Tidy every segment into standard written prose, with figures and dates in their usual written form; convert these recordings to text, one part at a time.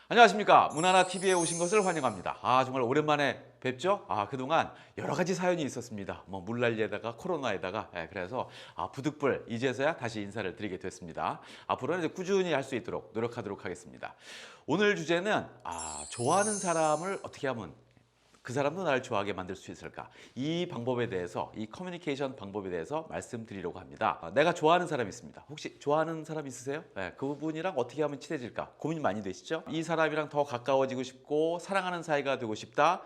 안녕하십니까. 문화나 TV에 오신 것을 환영합니다. 정말 오랜만에 뵙죠? 그동안 여러 가지 사연이 있었습니다. 뭐 물난리에다가 코로나에다가 그래서 부득불 이제서야 다시 인사를 드리게 됐습니다. 앞으로는 이제 꾸준히 할 수 있도록 노력하도록 하겠습니다. 오늘 주제는 좋아하는 사람을 어떻게 하면 그 사람도 나를 좋아하게 만들 수 있을까? 이 방법에 대해서, 이 커뮤니케이션 방법에 대해서 말씀드리려고 합니다. 내가 좋아하는 사람이 있습니다. 혹시 좋아하는 사람 있으세요? 그분이랑 어떻게 하면 친해질까? 고민 많이 되시죠? 이 사람이랑 더 가까워지고 싶고 사랑하는 사이가 되고 싶다.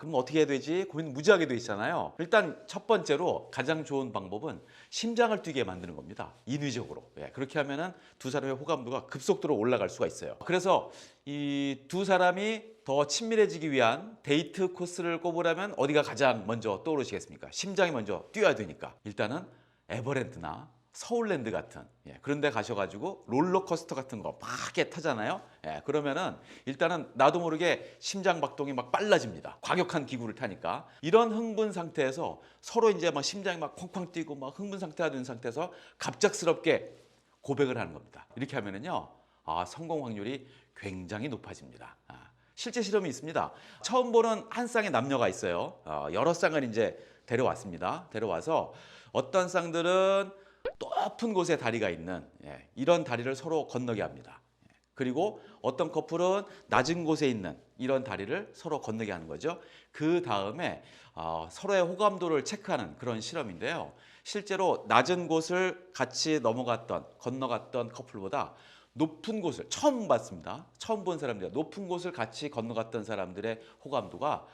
그럼 어떻게 해야 되지? 고민 무지하게 돼 있잖아요. 일단 첫 번째로 가장 좋은 방법은 심장을 뛰게 만드는 겁니다. 인위적으로. 그렇게 하면은 두 사람의 호감도가 급속도로 올라갈 수가 있어요. 그래서 이 두 사람이 더 친밀해지기 위한 데이트 코스를 꼽으라면 어디가 가장 먼저 떠오르시겠습니까? 심장이 먼저 뛰어야 되니까. 일단은 에버랜드나 서울랜드 같은 그런 데 가셔가지고 롤러코스터 같은 거 막 이렇게 타잖아요. 그러면은 일단은 나도 모르게 심장 박동이 막 빨라집니다. 과격한 기구를 타니까. 이런 흥분 상태에서 서로 이제 막 심장이 막 쾅쾅 뛰고 막 흥분 상태가 된 상태에서 갑작스럽게 고백을 하는 겁니다. 이렇게 하면은요, 성공 확률이 굉장히 높아집니다. 실제 실험이 있습니다. 처음 보는 한 쌍의 남녀가 있어요. 여러 쌍을 이제 데려왔습니다. 데려와서 어떤 쌍들은 높은 곳에 다리가 있는 이런 다리를 서로 건너게 합니다. 그리고 어떤 커플은 낮은 곳에 있는 이런 다리를 서로 건너게 하는 거죠. 그 다음에 서로의 호감도를 체크하는 그런 실험인데요. 실제로 낮은 곳을 같이 건너갔던 커플보다 높은 곳을 처음 봤습니다. 처음 본 사람들, 높은 곳을 같이 건너갔던 사람들의 호감도가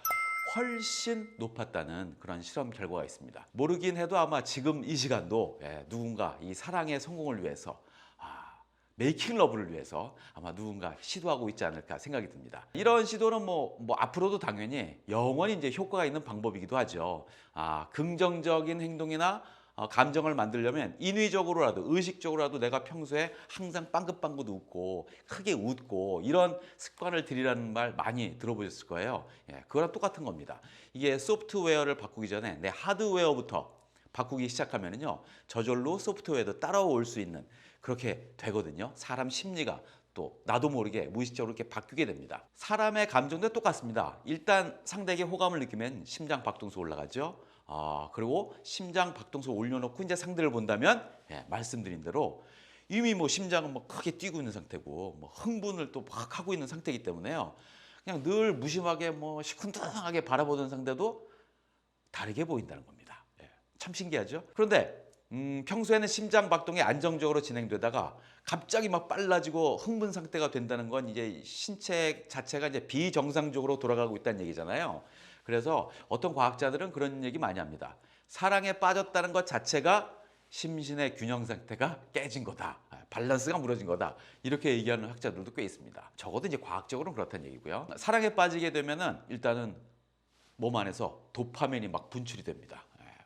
훨씬 높았다는 그런 실험 결과가 있습니다. 모르긴 해도 아마 지금 이 시간도 누군가 이 사랑의 성공을 위해서 메이킹 러브를 위해서 아마 누군가 시도하고 있지 않을까 생각이 듭니다. 이런 시도는 뭐 앞으로도 당연히 영원히 이제 효과가 있는 방법이기도 하죠. 긍정적인 행동이나 감정을 만들려면 인위적으로라도 의식적으로라도 내가 평소에 항상 빵긋빵긋 웃고 크게 웃고 이런 습관을 들이라는 말 많이 들어보셨을 거예요. 그거랑 똑같은 겁니다. 이게 소프트웨어를 바꾸기 전에 내 하드웨어부터 바꾸기 시작하면요, 저절로 소프트웨어도 따라올 수 있는 그렇게 되거든요. 사람 심리가 또 나도 모르게 무의식적으로 이렇게 바뀌게 됩니다. 사람의 감정도 똑같습니다. 일단 상대에게 호감을 느끼면 심장 박동수 올라가죠. 그리고 심장 박동수 올려놓고 이제 상대를 본다면 말씀드린 대로 이미 뭐 심장은 뭐 크게 뛰고 있는 상태고 뭐 흥분을 또 막 하고 있는 상태이기 때문에요. 그냥 늘 무심하게 뭐 시큰둥하게 바라보던 상대도 다르게 보인다는 겁니다. 참 신기하죠? 그런데 평소에는 심장 박동이 안정적으로 진행되다가 갑자기 막 빨라지고 흥분 상태가 된다는 건 이제 신체 자체가 이제 비정상적으로 돌아가고 있다는 얘기잖아요. 그래서 어떤 과학자들은 그런 얘기 많이 합니다. 사랑에 빠졌다는 것 자체가 심신의 균형 상태가 깨진 거다. 밸런스가 무너진 거다. 이렇게 얘기하는 학자들도 꽤 있습니다. 적어도 이제 과학적으로는 그렇다는 얘기고요. 사랑에 빠지게 되면은 일단은 몸 안에서 도파민이 막 분출이 됩니다.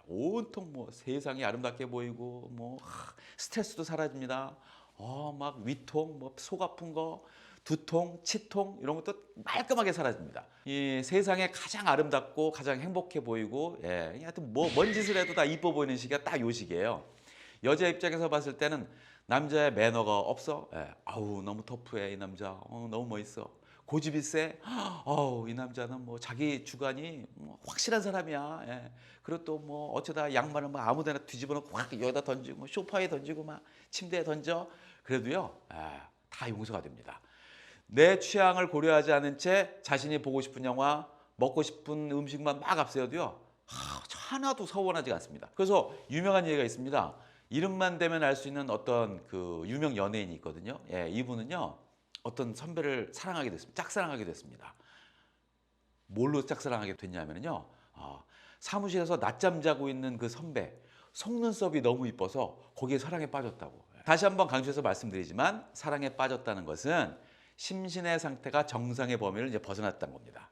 온통 뭐 세상이 아름답게 보이고 뭐 스트레스도 사라집니다. 막 위통, 뭐 속 아픈 거, 두통, 치통 이런 것도 말끔하게 사라집니다. 이 세상에 가장 아름답고 가장 행복해 보이고 하여튼 뭐 뭔 짓을 해도 다 이뻐 보이는 시기가 딱 요 시기예요. 여자 입장에서 봤을 때는 남자의 매너가 없어. 아우 너무 터프해 이 남자. 너무 멋있어. 고집이 세. 이 남자는 뭐 자기 주관이 확실한 사람이야. 그리고 또 뭐 어쩌다 양말을 막 아무데나 뒤집어 놓고 확 여기다 던지고 소파에 던지고 막 침대에 던져. 그래도요, 다 용서가 됩니다. 내 취향을 고려하지 않은 채 자신이 보고 싶은 영화, 먹고 싶은 음식만 막 앞세워도요, 하나도 서운하지 않습니다. 그래서 유명한 얘기가 있습니다. 이름만 대면 알 수 있는 어떤 그 유명 연예인이 있거든요. 이분은요, 어떤 선배를 사랑하게 됐습니다. 짝사랑하게 됐습니다. 뭘로 짝사랑하게 됐냐면요, 사무실에서 낮잠 자고 있는 그 선배 속눈썹이 너무 이뻐서 거기에 사랑에 빠졌다고. 다시 한번 강조해서 말씀드리지만 사랑에 빠졌다는 것은 심신의 상태가 정상의 범위를 이제 벗어났다는 겁니다.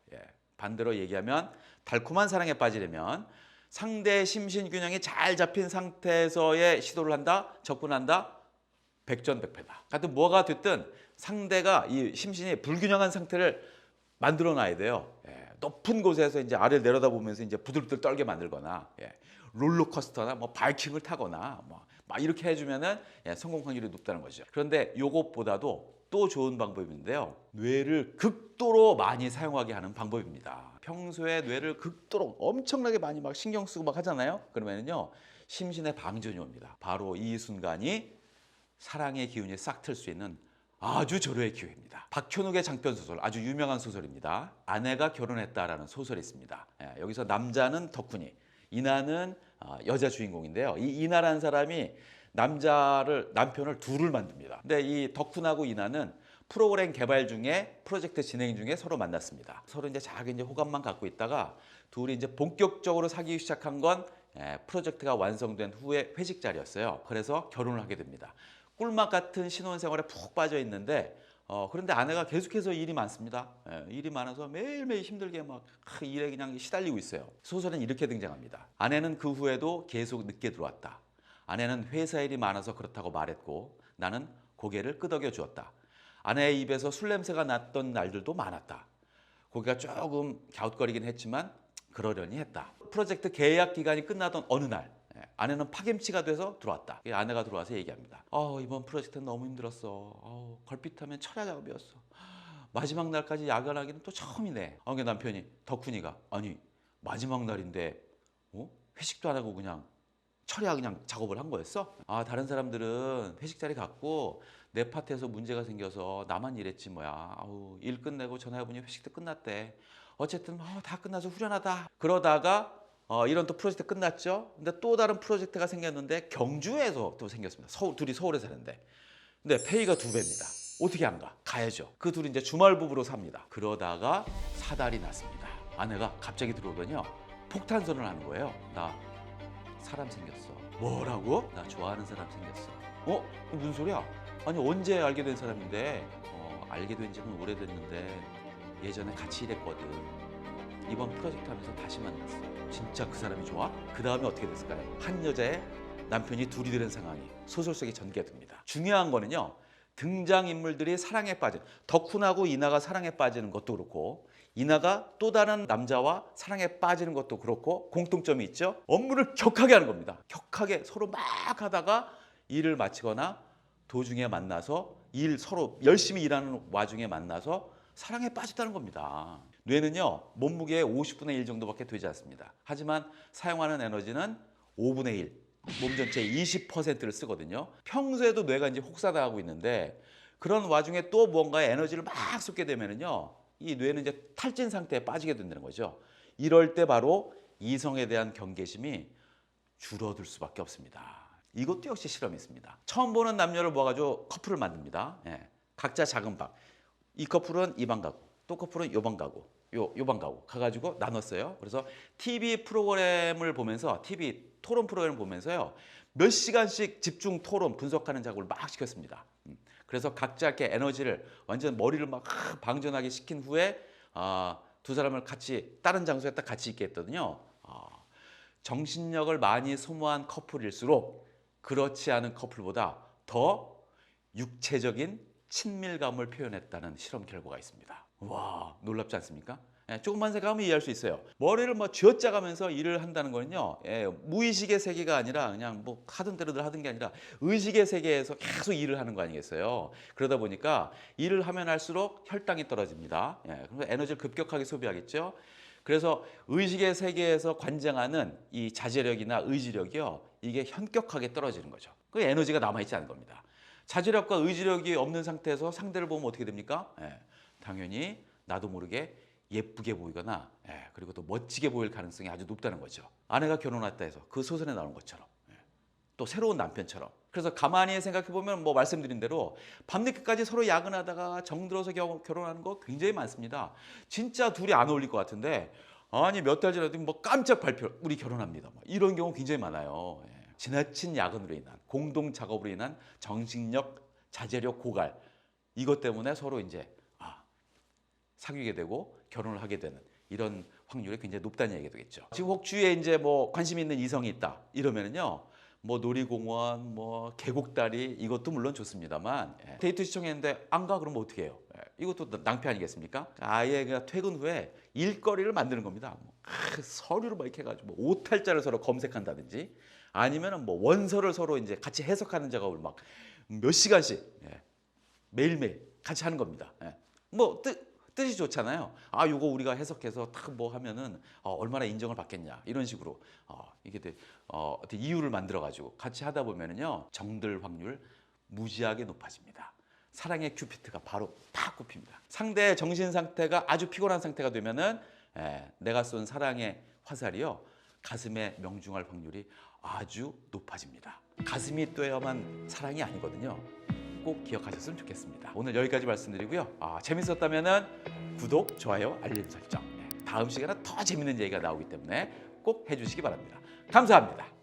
반대로 얘기하면 달콤한 사랑에 빠지려면 상대의 심신 균형이 잘 잡힌 상태에서의 시도를 한다, 접근한다, 백전백패다. 하여튼 뭐가 됐든 상대가 이 심신이 불균형한 상태를 만들어 놔야 돼요. 높은 곳에서 이제 아래를 내려다보면서 이제 부들부들 떨게 만들거나, 롤러코스터나 뭐 바이킹을 타거나 뭐 막 이렇게 해주면은 성공 확률이 높다는 거죠. 그런데 요것보다도 또 좋은 방법인데요. 뇌를 극도로 많이 사용하게 하는 방법입니다. 평소에 뇌를 극도로 엄청나게 많이 막 신경 쓰고 막 하잖아요. 그러면요 심신의 방전이 옵니다. 바로 이 순간이 사랑의 기운이 싹 틀 수 있는 아주 절호의 기회입니다. 박현욱의 장편 소설, 아주 유명한 소설입니다. 아내가 결혼했다라는 소설이 있습니다. 여기서 남자는 덕훈이, 이나는 여자 주인공인데요. 이 이나라는 사람이 남편을 둘을 만듭니다. 근데 이 덕훈하고 이나는 프로그램 개발 중에 프로젝트 진행 중에 서로 만났습니다. 서로 이제 작은 이제 호감만 갖고 있다가 둘이 이제 본격적으로 사귀기 시작한 건 프로젝트가 완성된 후에 회식 자리였어요. 그래서 결혼을 하게 됩니다. 꿀맛 같은 신혼생활에 푹 빠져 있는데 그런데 아내가 계속해서 일이 많습니다. 일이 많아서 매일매일 힘들게 막 일에 그냥 시달리고 있어요. 소설은 이렇게 등장합니다. 아내는 그 후에도 계속 늦게 들어왔다. 아내는 회사 일이 많아서 그렇다고 말했고 나는 고개를 끄덕여 주었다. 아내의 입에서 술 냄새가 났던 날들도 많았다. 고개가 조금 갸웃거리긴 했지만 그러려니 했다. 프로젝트 계약 기간이 끝나던 어느 날 아내는 파김치가 돼서 들어왔다. 아내가 들어와서 얘기합니다. 이번 프로젝트는 너무 힘들었어. 걸핏하면 철야 작업이었어. 마지막 날까지 야근하기는 또 처음이네. 남편이 덕훈이가 아니 마지막 날인데 회식도 안 하고 그냥 철야 그냥 작업을 한 거였어? 다른 사람들은 회식 자리 갖고 내 파트에서 문제가 생겨서 나만 일했지 뭐야. 일 끝내고 전화해보니 회식도 끝났대. 어쨌든 다 끝나서 후련하다. 그러다가 이런 또 프로젝트 끝났죠. 근데 또 다른 프로젝트가 생겼는데 경주에서 또 생겼습니다. 둘이 서울에 사는데. 근데 페이가 2배입니다. 어떻게 안 가? 가야죠. 그 둘이 이제 주말 부부로 삽니다. 그러다가 사달이 났습니다. 아내가 갑자기 들어오더니요. 폭탄 선언을 하는 거예요. 나 사람 생겼어. 뭐라고? 나 좋아하는 사람 생겼어. 무슨 소리야? 아니 언제 알게 된 사람인데? 알게 된 지는 오래됐는데 예전에 같이 일했거든. 이번 프로젝트 하면서 다시 만났어. 진짜 그 사람이 좋아? 그 다음에 어떻게 됐을까요? 한 여자의 남편이 둘이 되는 상황이 소설 속에 전개됩니다. 중요한 거는요. 등장인물들이 사랑에 빠진 덕훈하고 이나가 사랑에 빠지는 것도 그렇고 이나가 또 다른 남자와 사랑에 빠지는 것도 그렇고 공통점이 있죠. 업무를 격하게 하는 겁니다. 격하게 서로 막 하다가 일을 마치거나 도중에 만나서 서로 열심히 일하는 와중에 만나서 사랑에 빠졌다는 겁니다. 뇌는요 몸무게의 50분의 1 정도밖에 되지 않습니다. 하지만 사용하는 에너지는 5분의 1, 몸 전체의 20%를 쓰거든요. 평소에도 뇌가 이제 혹사당하고 있는데 그런 와중에 또 뭔가에 에너지를 막 쏟게 되면은요 이 뇌는 이제 탈진 상태에 빠지게 된다는 거죠. 이럴 때 바로 이성에 대한 경계심이 줄어들 수밖에 없습니다. 이것도 역시 실험이 있습니다. 처음 보는 남녀를 모아가지고 커플을 만듭니다. 각자 작은 방. 이 커플은 이 방 가고 또 커플은 요 방 가고 요 방 가고 가가지고 나눴어요. 그래서 TV 프로그램을 보면서 TV 토론 프로그램을 보면서요 몇 시간씩 집중 토론 분석하는 작업을 막 시켰습니다. 그래서 각자 이렇게 에너지를 완전 머리를 막 방전하게 시킨 후에 두 사람을 같이 다른 장소에 딱 같이 있게 했거든요. 정신력을 많이 소모한 커플일수록 그렇지 않은 커플보다 더 육체적인 친밀감을 표현했다는 실험 결과가 있습니다. 와, 놀랍지 않습니까? 조금만 생각하면 이해할 수 있어요. 머리를 쥐어짜가면서 일을 한다는 거는요, 무의식의 세계가 아니라 그냥 뭐 하던 대로들 하던 게 아니라 의식의 세계에서 계속 일을 하는 거 아니겠어요? 그러다 보니까 일을 하면 할수록 혈당이 떨어집니다. 그래서 에너지를 급격하게 소비하겠죠. 그래서 의식의 세계에서 관장하는 이 자제력이나 의지력이요, 이게 현격하게 떨어지는 거죠. 그 에너지가 남아있지 않은 겁니다. 자제력과 의지력이 없는 상태에서 상대를 보면 어떻게 됩니까? 당연히 나도 모르게 예쁘게 보이거나 그리고 또 멋지게 보일 가능성이 아주 높다는 거죠. 아내가 결혼했다 해서 그 소설에 나오는 것처럼 또 새로운 남편처럼. 그래서 가만히 생각해 보면 뭐 말씀드린 대로 밤늦게까지 서로 야근하다가 정들어서 결혼하는 거 굉장히 많습니다. 진짜 둘이 안 어울릴 것 같은데 아니 몇 달 전에도 뭐 깜짝 발표 우리 결혼합니다. 뭐 이런 경우 굉장히 많아요. 지나친 야근으로 인한 공동 작업으로 인한 정신력, 자제력 고갈 이것 때문에 서로 이제 사귀게 되고 결혼을 하게 되는 이런 확률이 굉장히 높다는 얘기가 되겠죠. 지금 혹 주위에 이제 뭐 관심 있는 이성이 있다 이러면은요. 뭐 놀이공원, 뭐 계곡다리 이것도 물론 좋습니다만 데이트 시청했는데 안 가 그러면 어떻게 해요? 이것도 낭패 아니겠습니까? 아예 그냥 퇴근 후에 일거리를 만드는 겁니다. 서류를 막 이렇게 해가지고 뭐 오탈자를 서로 검색한다든지 아니면은 뭐 원서를 서로 이제 같이 해석하는 작업을 막 몇 시간씩 매일매일 같이 하는 겁니다. 예. 뜻이 좋잖아요. 요거 우리가 해석해서 딱 뭐 하면은 얼마나 인정을 받겠냐 이런 식으로 이게 어떤 이유를 만들어 가지고 같이 하다 보면은요 정들 확률 무지하게 높아집니다. 사랑의 큐피트가 바로 팍 꼽힙니다. 상대의 정신 상태가 아주 피곤한 상태가 되면은 내가 쏜 사랑의 화살이요 가슴에 명중할 확률이 아주 높아집니다. 가슴이 뛰어야만 사랑이 아니거든요. 꼭 기억하셨으면 좋겠습니다. 오늘 여기까지 말씀드리고요. 재밌었다면은 구독, 좋아요, 알림 설정. 다음 시간에 더 재밌는 얘기가 나오기 때문에 꼭 해주시기 바랍니다. 감사합니다.